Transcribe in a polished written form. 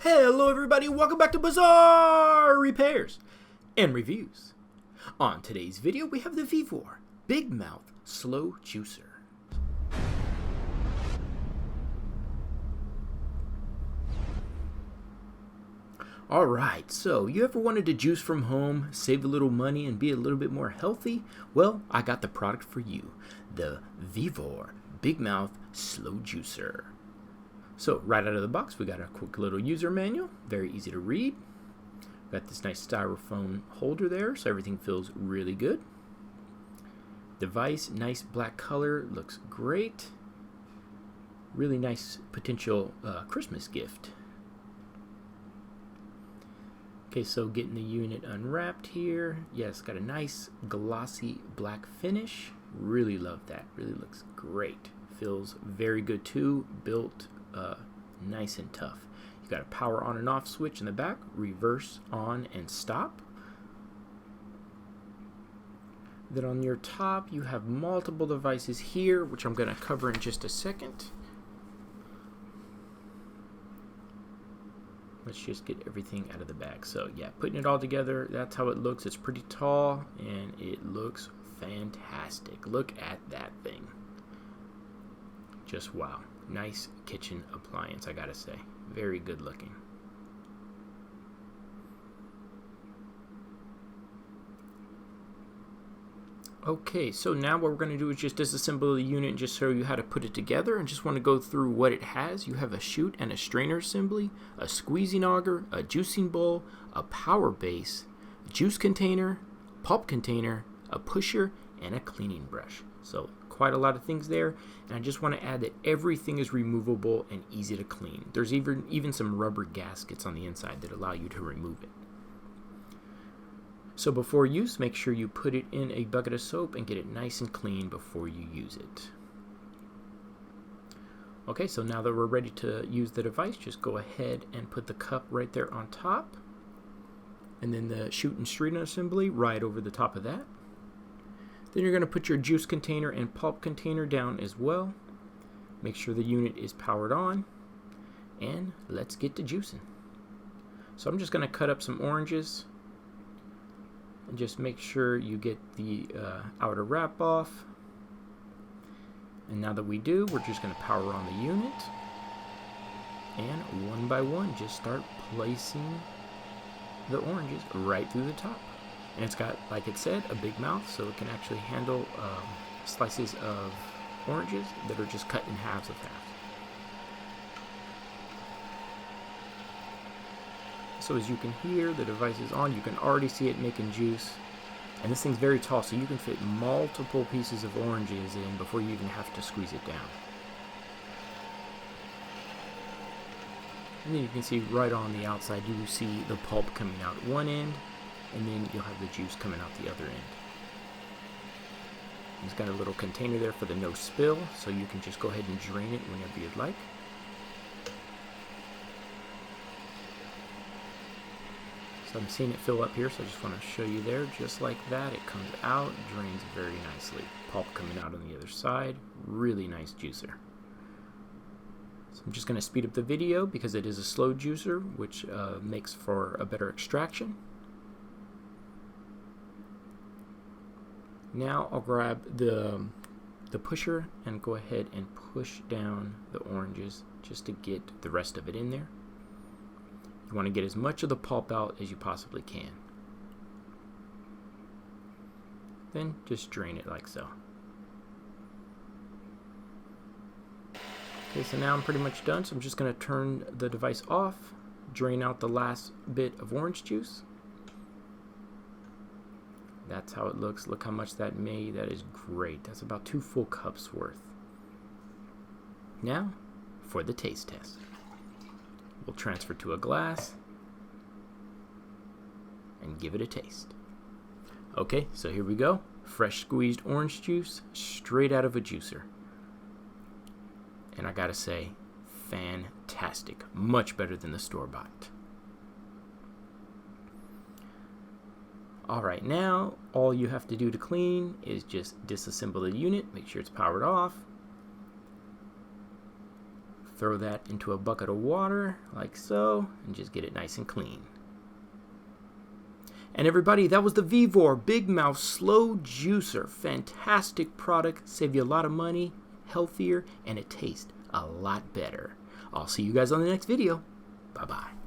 Hello everybody, welcome back to Bazzar Repairs and Reviews. On today's video we have the Vevor Big Mouth Slow Juicer. Alright, so you ever wanted to juice from home, save a little money and be a little bit more healthy? Well, I got the product for you, the Vevor Big Mouth Slow Juicer. So right out of the box, we got a quick little user manual, very easy to read. Got this nice styrofoam holder there, so everything feels really good. Device, nice black color, looks great. Really nice potential Christmas gift. Okay, so getting the unit unwrapped here. Yes, got a nice glossy black finish. Really love that, really looks great. Feels very good too, built nice and tough. You got a power on and off switch in the back, reverse on and stop. Then on your top you have multiple devices here, which I'm going to cover in just a second. Let's just get everything out of the bag. So yeah, putting it all together, that's how it looks. It's pretty tall and it looks fantastic. Look at that thing. Just wow. Nice kitchen appliance, I gotta say. Very good looking. Okay, so now what we're going to do is just disassemble the unit and just show you how to put it together, and just want to go through what it has. You have a chute and a strainer assembly, a squeezing auger, a juicing bowl, a power base, a juice container, pulp container, a pusher, and a cleaning brush. So quite a lot of things there, and I just want to add that everything is removable and easy to clean. There's even some rubber gaskets on the inside that allow you to remove it. So before use, make sure you put it in a bucket of soap and get it nice and clean before you use it. Okay, so now that we're ready to use the device, just go ahead and put the cup right there on top, and then the chute and strainer assembly right over the top of that. Then you're going to put your juice container and pulp container down as well. Make sure the unit is powered on, and let's get to juicing. So I'm just going to cut up some oranges, and just make sure you get the outer wrap off. And now that we do, we're just going to power on the unit, and one by one just start placing the oranges right through the top. And it's got, like it said, a big mouth, so it can actually handle slices of oranges that are just cut in halves of half. So as you can hear, the device is on. You can already see it making juice. And this thing's very tall, so you can fit multiple pieces of oranges in before you even have to squeeze it down. And then you can see right on the outside, you see the pulp coming out at one end, and then you'll have the juice coming out the other end. It's got a little container there for the no spill, so you can just go ahead and drain it whenever you'd like. So I'm seeing it fill up here, so I just want to show you there, just like that. It comes out, drains very nicely. Pulp coming out on the other side. Really nice juicer. So I'm just going to speed up the video because it is a slow juicer, which makes for a better extraction. Now I'll grab the pusher and go ahead and push down the oranges just to get the rest of it in there. You want to get as much of the pulp out as you possibly can. Then just drain it like so. Okay, so now I'm pretty much done, so I'm just going to turn the device off, drain out the last bit of orange juice. That's how it looks. Look how much that made. That is great. That's about 2 full cups worth. Now, for the taste test. We'll transfer to a glass and give it a taste. Okay, so here we go. Fresh squeezed orange juice straight out of a juicer. And I gotta say, fantastic. Much better than the store-bought. Alright, now all you have to do to clean is just disassemble the unit, make sure it's powered off, Throw that into a bucket of water, like so, and just get it nice and clean. And everybody, that was the Vevor Big Mouth Slow Juicer. Fantastic product, save you a lot of money, healthier, and it tastes a lot better. I'll see you guys on the next video. Bye-bye.